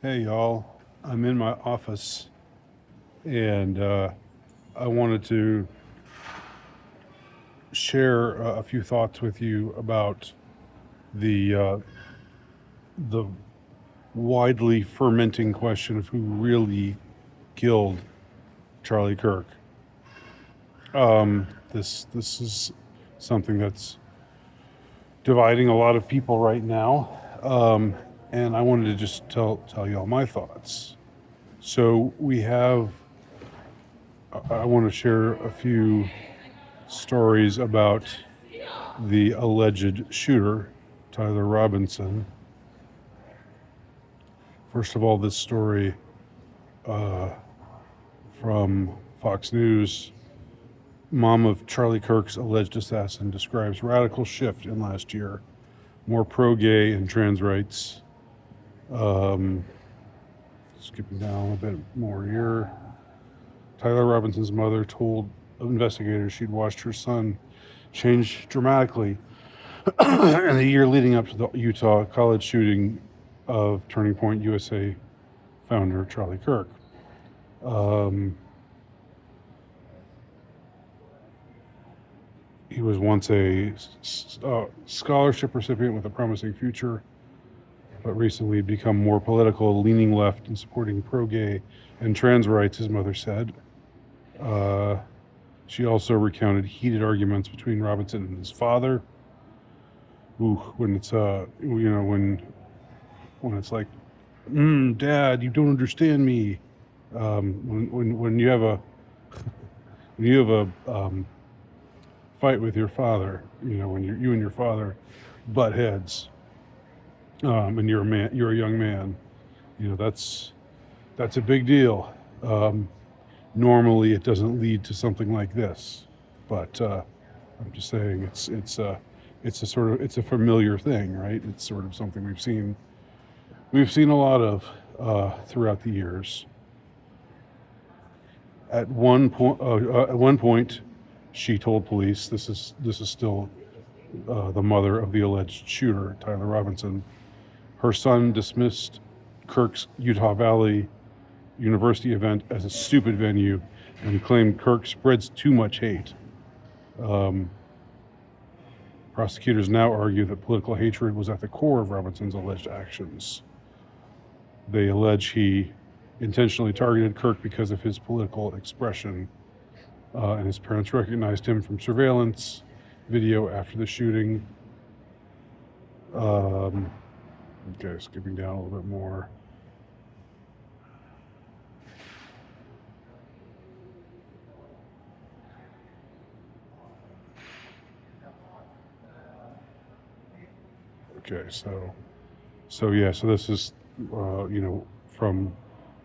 Hey y'all, I'm in my office and I wanted to share a few thoughts with you about the the widely fermenting question of who really killed Charlie Kirk. This is something that's dividing a lot of people right now, and I wanted to just tell y'all my thoughts. So we have. I want to share a few stories about the alleged shooter, Tyler Robinson. First of all, this story from Fox News. Mom of Charlie Kirk's alleged assassin describes radical shift in last year. More pro-gay and trans rights. Skipping down a bit more here. Tyler Robinson's mother told investigators she'd watched her son change dramatically in the year leading up to the Utah college shooting of Turning Point USA founder Charlie Kirk. He was once a scholarship recipient with a promising future, but recently become more political, leaning left and supporting pro-gay and trans rights, his mother said. She also recounted heated arguments between Robinson and his father. When it's when it's like, Dad, you don't understand me. When you have a fight with your father, when you and your father butt heads, and you're a young man, that's a big deal. Normally, it doesn't lead to something like this, but I'm just saying it's a familiar thing, right? It's sort of something we've seen a lot of throughout the years. At one point, she told police, this is still the mother of the alleged shooter, Tyler Robinson. Her son dismissed Kirk's Utah Valley University event as a stupid venue and claimed Kirk spreads too much hate. Prosecutors now argue that political hatred was at the core of Robinson's alleged actions. They allege he intentionally targeted Kirk because of his political expression, and his parents recognized him from surveillance video after the shooting. Okay, skipping down a little bit more. Okay, so this is from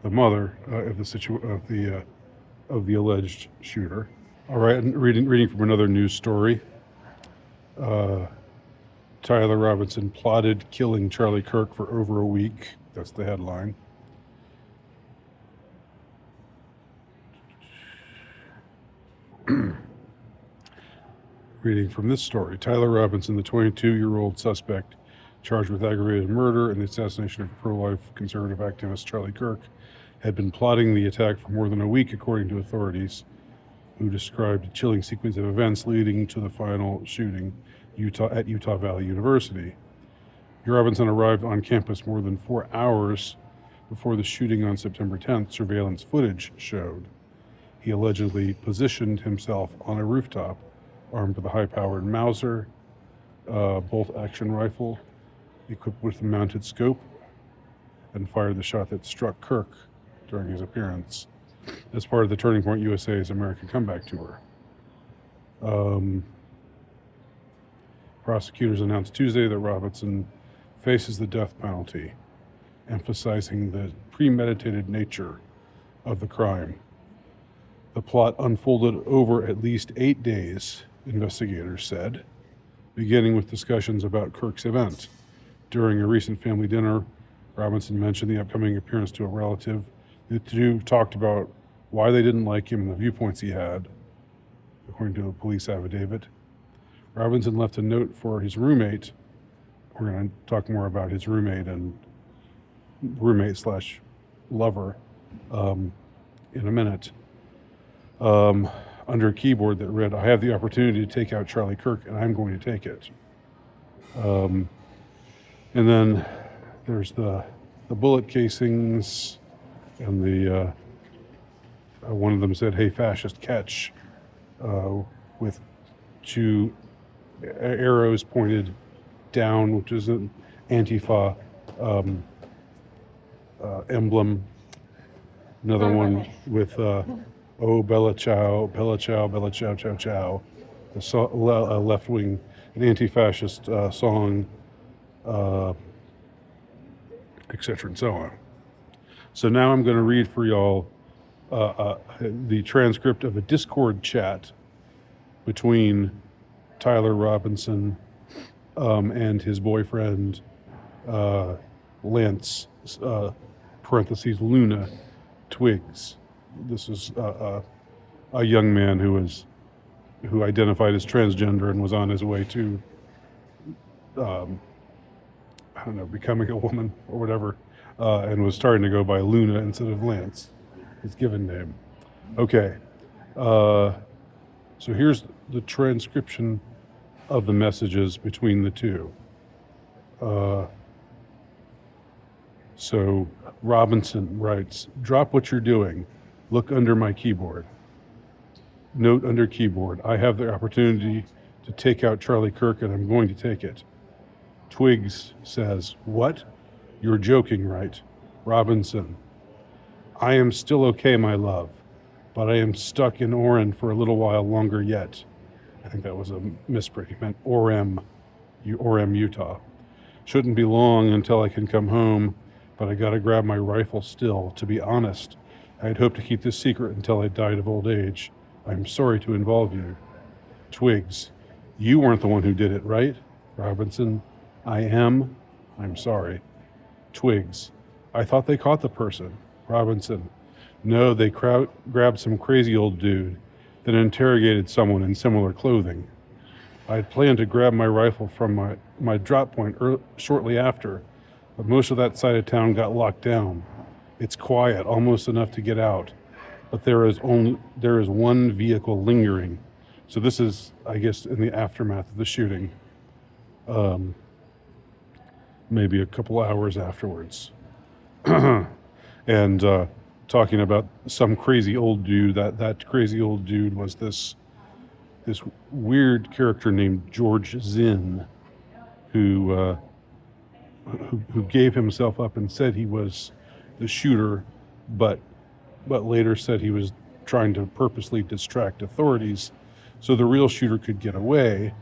the mother of the alleged shooter. All right, and reading from another news story. Tyler Robinson plotted killing Charlie Kirk for over a week. That's the headline. Reading from this story, Tyler Robinson, the 22-year-old suspect charged with aggravated murder and the assassination of pro-life conservative activist Charlie Kirk, had been plotting the attack for more than a week, according to authorities, who described a chilling sequence of events leading to the final shooting at Utah Valley University. Robinson arrived on campus more than 4 hours before the shooting on September 10th, surveillance footage showed. He allegedly positioned himself on a rooftop, armed with a high-powered Mauser bolt-action rifle equipped with a mounted scope, and fired the shot that struck Kirk during his appearance as part of the Turning Point USA's American Comeback Tour. Prosecutors announced Tuesday that Robinson faces the death penalty, emphasizing the premeditated nature of the crime. The plot unfolded over at least 8 days, investigators said, beginning with discussions about Kirk's event. During a recent family dinner, Robinson mentioned the upcoming appearance to a relative. The two talked about why they didn't like him and the viewpoints he had, according to a police affidavit. Robinson left a note for his roommate. We're going to talk more about his roommate and roommate slash lover in a minute, under a keyboard that read, "I have the opportunity to take out Charlie Kirk, and I'm going to take it." And then there's the bullet casings, and the one of them said, "Hey, fascist, catch," with two arrows pointed down, which is an Antifa emblem. Another one with "Oh, Bella Ciao, Bella Ciao, Bella Ciao, Ciao, Ciao," the left-wing, an anti-fascist song, etc. and so on. So now I'm going to read for y'all the transcript of a Discord chat between Tyler Robinson and his boyfriend Lance (parentheses Luna) Twiggs. This is a young man who identified as transgender and was on his way to I don't know, becoming a woman or whatever, and was starting to go by Luna instead of Lance, his given name. Okay, so here's the transcription of the messages between the two. So Robinson writes, "Drop what you're doing. Look under my keyboard." Note under keyboard, "I have the opportunity to take out Charlie Kirk, and I'm going to take it." Twiggs says, "What? You're joking, right?" Robinson, "I am still okay, my love, but I am stuck in Orem for a little while longer yet." I think that was a misprint. He meant Orem, Utah. "Shouldn't be long until I can come home, but I gotta grab my rifle still. To be honest, I had hoped to keep this secret until I died of old age. I'm sorry to involve you." Twiggs, "You weren't the one who did it, right?" Robinson, "I am. I'm sorry." Twiggs, "I thought they caught the person." Robinson, "No, they grabbed some crazy old dude, then interrogated someone in similar clothing. I had planned to grab my rifle from my drop point shortly after, but most of that side of town got locked down. It's quiet, almost enough to get out, but there is one vehicle lingering." So this is, I guess, in the aftermath of the shooting, maybe a couple hours afterwards. And talking about some crazy old dude, that crazy old dude was this weird character named George Zinn, who gave himself up and said he was the shooter, but later said he was trying to purposely distract authorities so the real shooter could get away.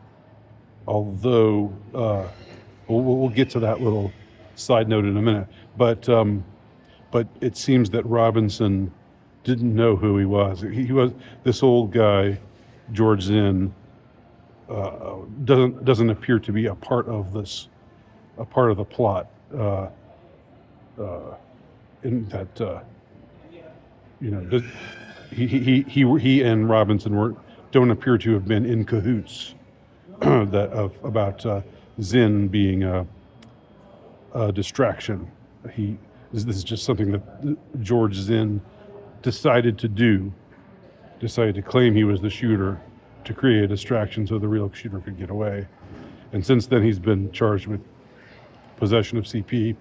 Although we'll get to that little side note in a minute. But it seems that Robinson didn't know who he was. He was this old guy, George Zinn, doesn't appear to be a part of the plot. In that he and Robinson don't appear to have been in cahoots about Zinn being a distraction. This is just something that George Zinn decided to claim he was the shooter to create a distraction so the real shooter could get away. And since then he's been charged with possession of CP.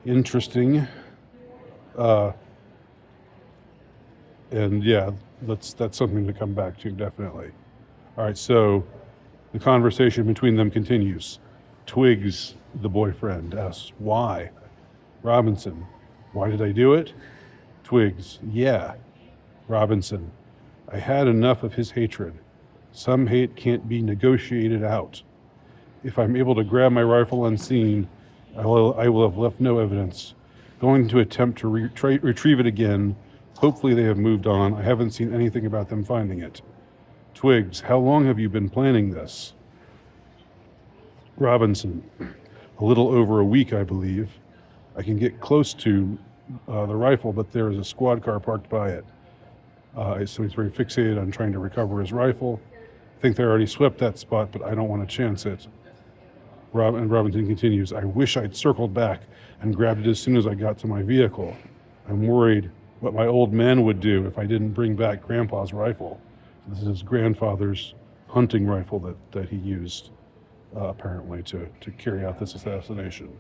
Interesting. And yeah, that's something to come back to, definitely. All right, so the conversation between them continues. Twiggs, the boyfriend, asks, "Why?" Robinson, "Why did I do it?" Twiggs, "Yeah." Robinson, "I had enough of his hatred. Some hate can't be negotiated out. If I'm able to grab my rifle unseen, I will have left no evidence. Going to attempt to retrieve it again. Hopefully they have moved on. I haven't seen anything about them finding it." Twiggs, "How long have you been planning this?" Robinson, "A little over a week, I believe. I can get close to the rifle, but there is a squad car parked by it. So he's very fixated on trying to recover his rifle. I think they already swept that spot, but I don't want to chance it." And Robinson continues, I wish I'd circled back and grabbed it as soon as I got to my vehicle. I'm worried what my old man would do if I didn't bring back Grandpa's rifle. This is his grandfather's hunting rifle that he used, apparently, to carry out this assassination.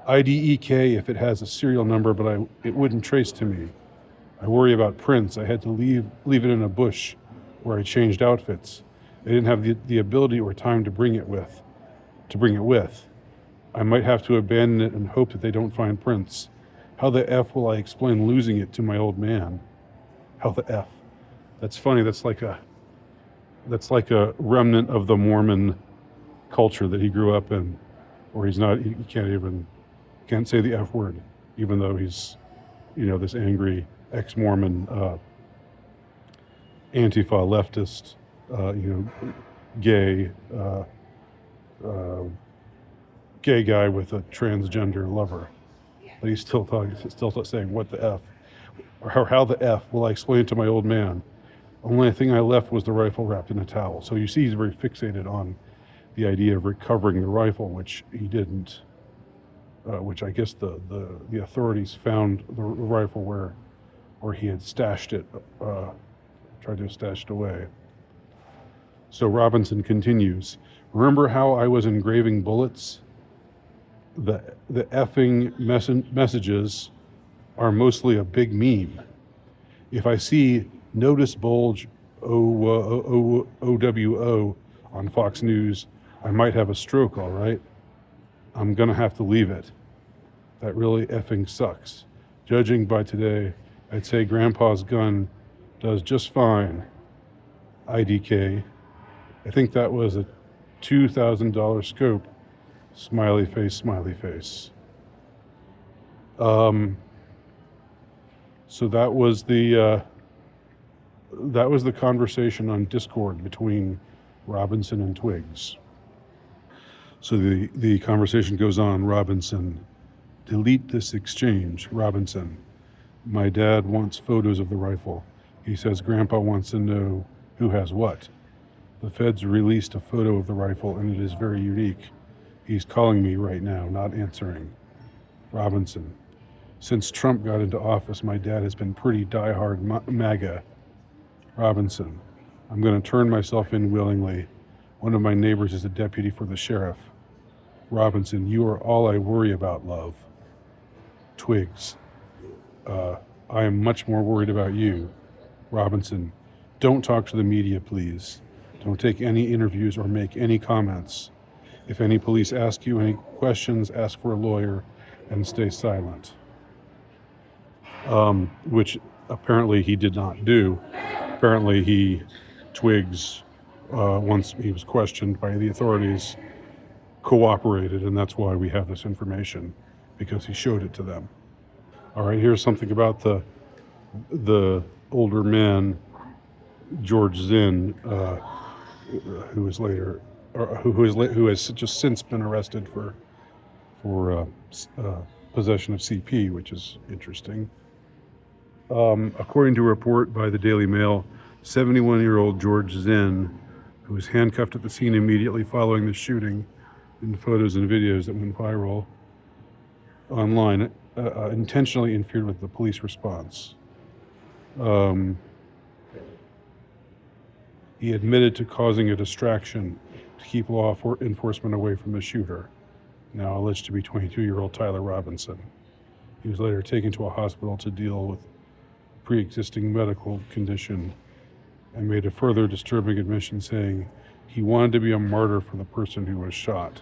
IDEK if it has a serial number, but it wouldn't trace to me. I worry about prints. I had to leave it in a bush where I changed outfits. I didn't have the ability or time to bring it with. I might have to abandon it and hope that they don't find prints. How the F will I explain losing it to my old man? How the F? That's funny. That's like a remnant of the Mormon culture that he grew up in, or he can't say the F word, even though he's, this angry ex-Mormon, Antifa leftist, gay guy with a transgender lover. But he's still saying, what the F? Or how the F will I explain it to my old man? Only thing I left was the rifle wrapped in a towel. So you see he's very fixated on the idea of recovering the rifle, which he didn't, which I guess the authorities found the rifle where he had stashed it, tried to stash it away. So Robinson continues, remember how I was engraving bullets? The effing messages are mostly a big meme. If I see notice bulge OWO on Fox News, I might have a stroke, all right? I'm gonna have to leave it. That really effing sucks. Judging by today, I'd say Grandpa's gun does just fine. IDK. I think that was a $2,000 scope. Smiley face, smiley face. So that was the conversation on Discord between Robinson and Twiggs. So the conversation goes on. Robinson, delete this exchange. Robinson, my dad wants photos of the rifle. He says Grandpa wants to know who has what. The feds released a photo of the rifle and it is very unique. He's calling me right now, not answering. Robinson, since Trump got into office, my dad has been pretty diehard MAGA. Robinson, I'm going to turn myself in willingly. One of my neighbors is a deputy for the sheriff. Robinson, you are all I worry about, love. Twiggs, I am much more worried about you. Robinson, don't talk to the media, please. Don't take any interviews or make any comments. If any police ask you any questions, ask for a lawyer and stay silent. Which apparently he did not do. Apparently Twiggs, once he was questioned by the authorities, cooperated, and that's why we have this information, because he showed it to them. All right, here's something about the older man, George Zinn, who has just since been arrested for possession of CP, which is interesting. According to a report by the Daily Mail, 71-year-old George Zinn, who was handcuffed at the scene immediately following the shooting, in photos and videos that went viral online, intentionally interfered with the police response. He admitted to causing a distraction to keep law enforcement away from the shooter, now alleged to be 22-year-old Tyler Robinson. He was later taken to a hospital to deal with a pre-existing medical condition and made a further disturbing admission saying he wanted to be a martyr for the person who was shot.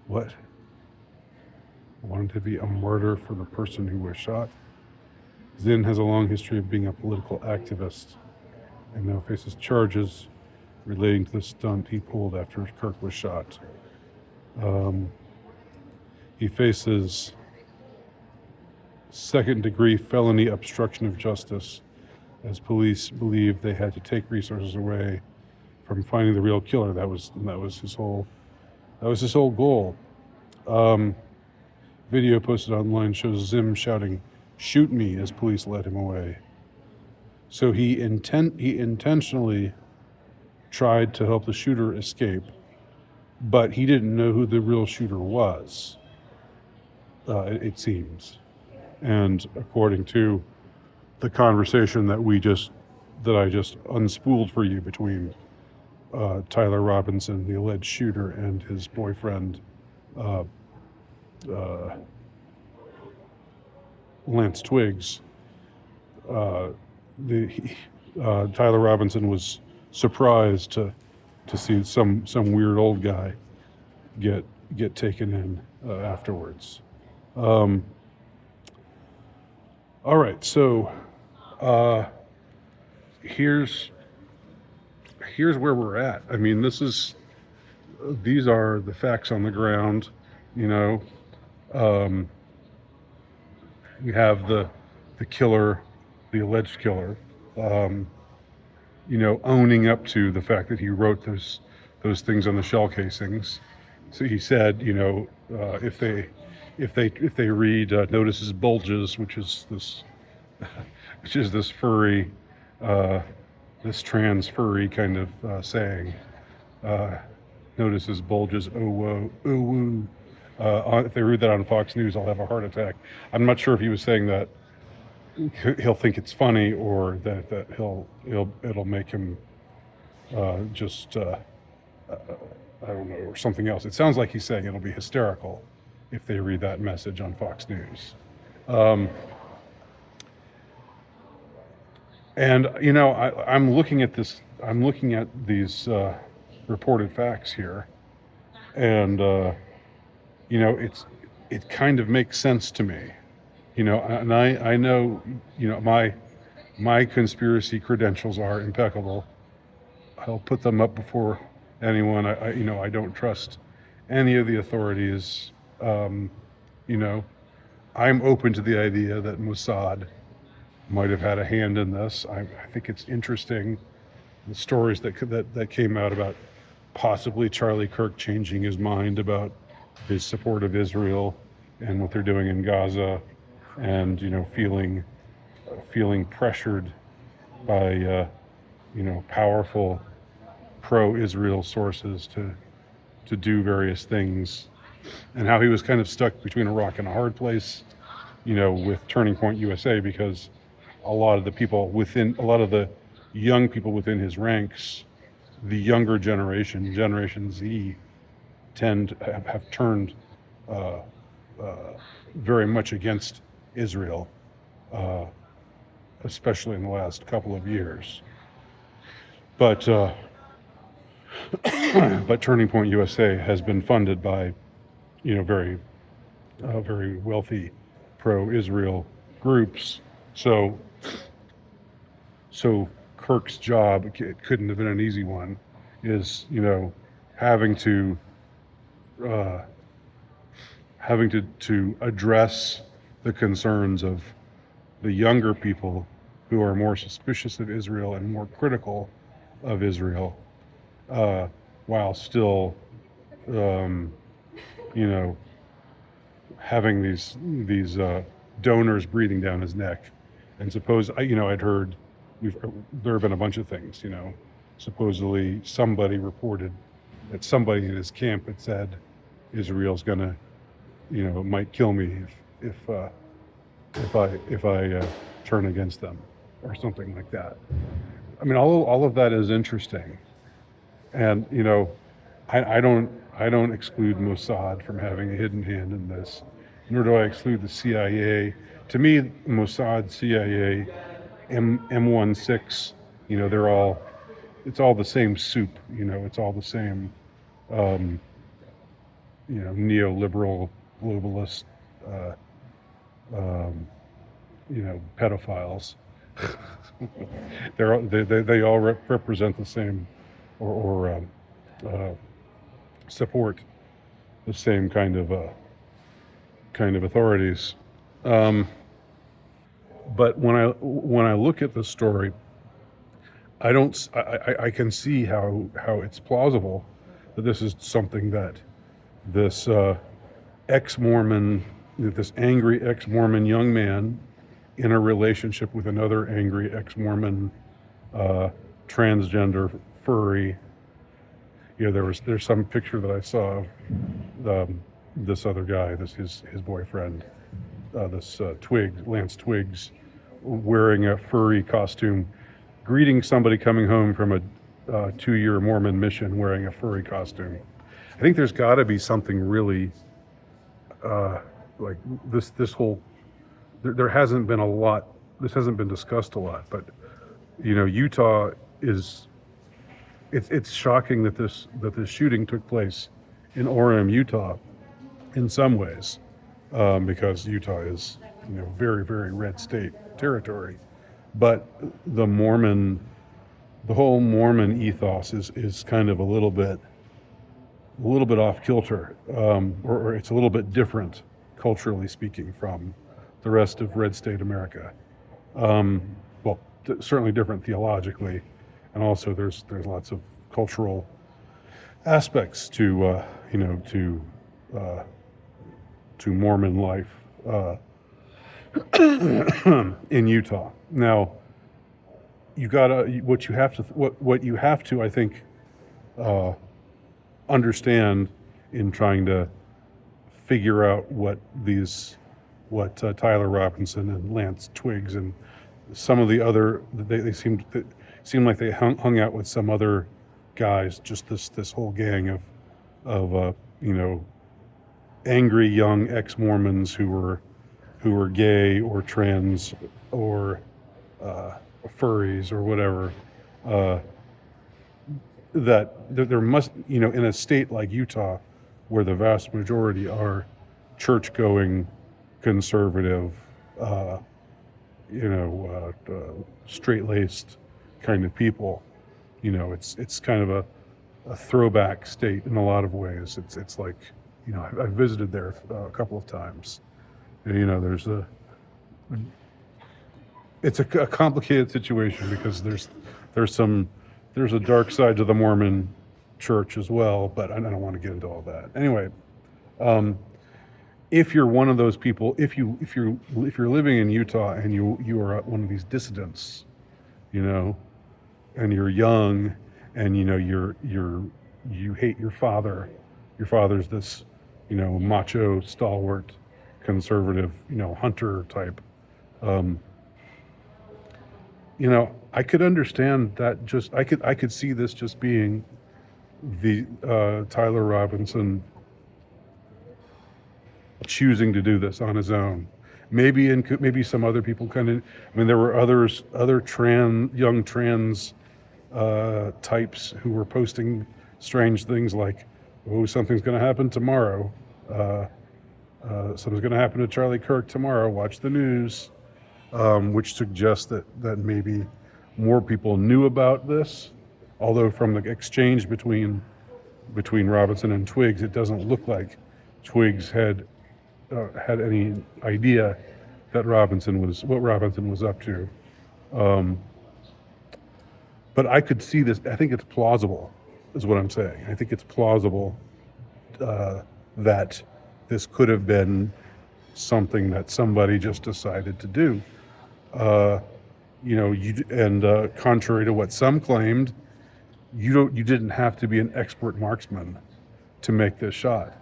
What? Wanted to be a martyr for the person who was shot? Zinn has a long history of being a political activist and now faces charges relating to the stunt he pulled after Kirk was shot. He faces second-degree felony obstruction of justice, as police believe they had to take resources away from finding the real killer. That was his whole goal. Video posted online shows Zim shouting, "Shoot me," as police led him away. So he intentionally tried to help the shooter escape, but he didn't know who the real shooter was. It seems, and according to the conversation that I just unspooled for you between Tyler Robinson, the alleged shooter, and his boyfriend uh, uh, Lance Twiggs, uh, Tyler Robinson was surprised to see some weird old guy get taken in afterwards. Um, all right, so uh, here's where we're at. I mean, these are the facts on the ground. You know, um, we have the killer, the alleged killer, um, owning up to the fact that he wrote those things on the shell casings. So he said, if they read notices bulges, which is this furry, this trans furry kind of saying, notices bulges, oh whoa, oh woo. If they read that on Fox News, I'll have a heart attack. I'm not sure if he was saying that he'll think it's funny, or that it'll make him just I don't know, or something else. It sounds like he's saying it'll be hysterical if they read that message on Fox News. And I'm looking at this. I'm looking at these reported facts here, and it kind of makes sense to me. And I know, my conspiracy credentials are impeccable. I'll put them up before anyone. I don't trust any of the authorities. I'm open to the idea that Mossad might have had a hand in this. I think it's interesting, the stories that came out about possibly Charlie Kirk changing his mind about his support of Israel and what they're doing in Gaza, and feeling pressured by powerful pro-Israel sources to do various things, and how he was kind of stuck between a rock and a hard place, with Turning Point USA, because a lot of the young people within his ranks, the younger Generation Z, have turned very much against Israel, especially in the last couple of years. But but Turning Point USA has been funded by very wealthy pro-Israel groups. So Kirk's job, it couldn't have been an easy one, is having to address the concerns of the younger people who are more suspicious of Israel and more critical of Israel, while still having these donors breathing down his neck. And I'd heard there have been a bunch of things. Supposedly somebody reported that somebody in his camp had said Israel's gonna, might kill me if I turn against them, or something like that. I mean, all of that is interesting, and I don't exclude Mossad from having a hidden hand in this, nor do I exclude the CIA. To me, Mossad, CIA, M16, it's all the same soup. It's all the same, neoliberal, globalist, pedophiles. They all represent the same, or support the same kind of authorities. But when I look at the story, I can see how it's plausible that this is something that this ex-Mormon, this angry ex-Mormon young man in a relationship with another angry ex-Mormon transgender furry, there's some picture that I saw of this other guy, his boyfriend, Lance Twiggs, wearing a furry costume, greeting somebody coming home from a 2-year Mormon mission wearing a furry costume. I think there's got to be something really like this whole. There hasn't been a lot. This hasn't been discussed a lot, but Utah is. It's shocking that this shooting took place in Orem, Utah, in some ways, because Utah is very, very red state territory, but the whole Mormon ethos is kind of a little bit off kilter, or it's a little bit different culturally speaking from the rest of red state America. Well, certainly different theologically, and also there's lots of cultural aspects to Mormon life in Utah. Now, what you have to I think understand in trying to figure out what Tyler Robinson and Lance Twiggs and some of the other, they seemed like they hung out with some other guys, just this whole gang of angry young ex-Mormons who were gay or trans or furries or whatever. That there must, in a state like Utah, where the vast majority are church-going, conservative, straight-laced kind of people. It's kind of a throwback state in a lot of ways. It's like, I've visited there a couple of times. It's a complicated situation because there's a dark side to the Mormon church as well, but I don't want to get into all that. Anyway, if you're one of those people, if you're living in Utah and you are one of these dissidents, and you're young, and you hate your father. Your father's this, macho, stalwart, conservative, hunter type. I could understand that. I could see this just being the Tyler Robinson choosing to do this on his own. Maybe some other people there were other young trans types who were posting strange things like, "Oh, something's going to happen tomorrow. Something's going to happen to Charlie Kirk tomorrow. Watch the news," which suggests that maybe more people knew about this. Although from the exchange between Robinson and Twiggs, it doesn't look like Twiggs had any idea that Robinson was up to. But I could see this. I think it's plausible, is what I'm saying. I think it's plausible that this could have been something that somebody just decided to do. Contrary to what some claimed, you didn't have to be an expert marksman to make this shot.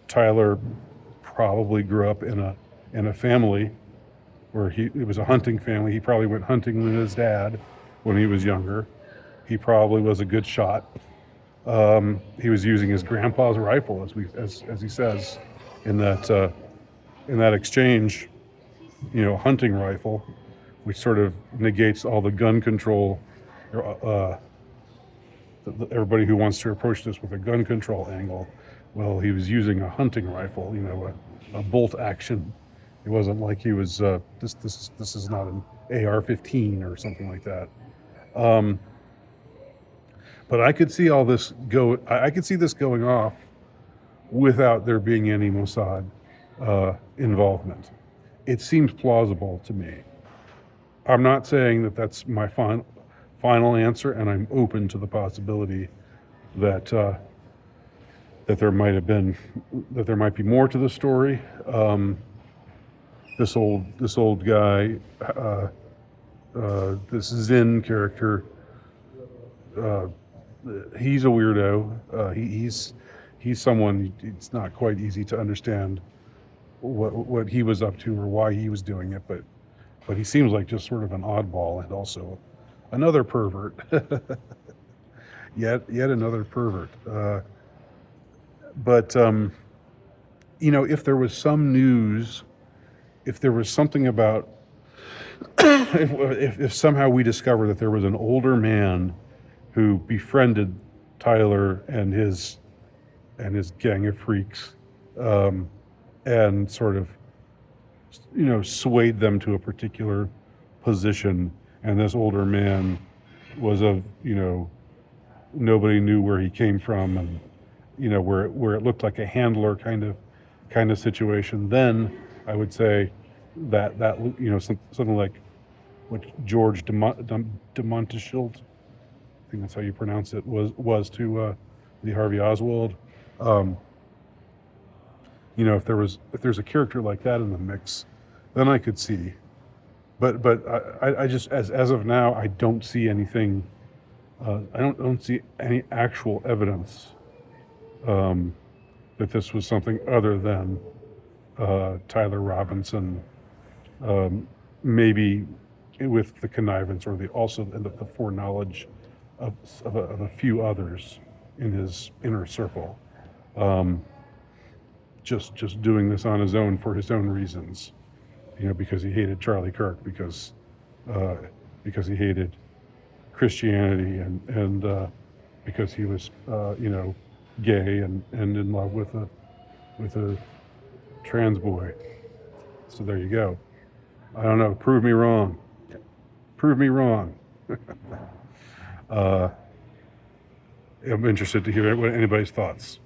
Tyler probably grew up in a family where it was a hunting family. He probably went hunting with his dad when he was younger. He probably was a good shot. He was using his grandpa's rifle, as he says in that exchange. Hunting rifle, which sort of negates all the gun control. Everybody who wants to approach this with a gun control angle, well, he was using a hunting rifle, a bolt action. It wasn't like he was. This is not an AR-15 or something like that. But I could see all this go. I could see this going off without there being any Mossad involvement. It seems plausible to me. I'm not saying that that's my final answer, and I'm open to the possibility that there might be more to the story. This old guy, this Zen character, he's a weirdo. He's someone. It's not quite easy to understand what he was up to or why he was doing it, but he seems like just sort of an oddball and also another pervert. Yet another pervert. But if there was some news, if there was something about, if somehow we discover that there was an older man who befriended Tyler and his gang of freaks, and sort of swayed them to a particular position, and this older man was nobody knew where he came from, and where it looked like a handler kind of situation, then I would say that something like what George DeMonteschild, I think that's how you pronounce it, was to Lee Harvey Oswald. If there's a character like that in the mix, then I could see. But I just as of now, I don't see anything. I don't see any actual evidence that this was something other than Tyler Robinson, maybe with the connivance or the foreknowledge of a few others in his inner circle, just doing this on his own for his own reasons, because he hated Charlie Kirk, because he hated Christianity, and because he was gay and in love with a trans boy. So there you go. I don't know. Prove me wrong. Prove me wrong. I'm interested to hear anybody's thoughts.